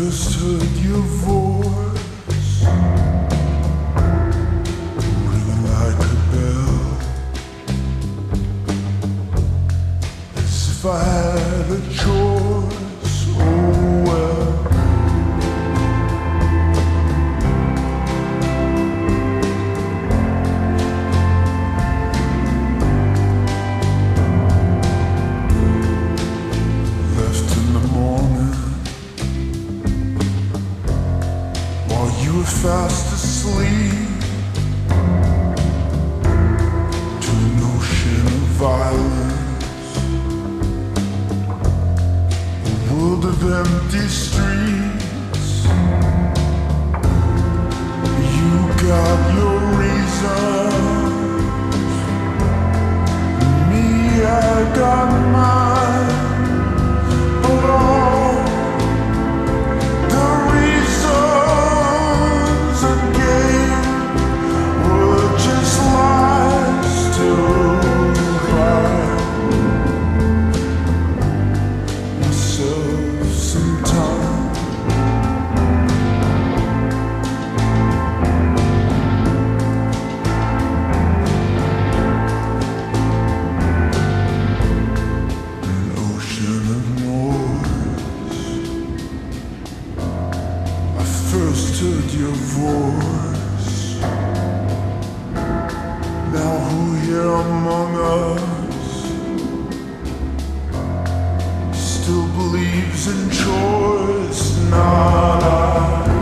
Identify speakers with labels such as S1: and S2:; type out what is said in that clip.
S1: first heard your voice ringing like a bell, as if I had a choice. Oh well, left in the morning while you were fast asleep, to an ocean of violence, a world of empty streets. You got your reasons, me, I got mine, but all the reasons I gave were just lies to hide myself some time. An ocean of noise, I first heard your voice. Now who here among us still believes in choice? Not I.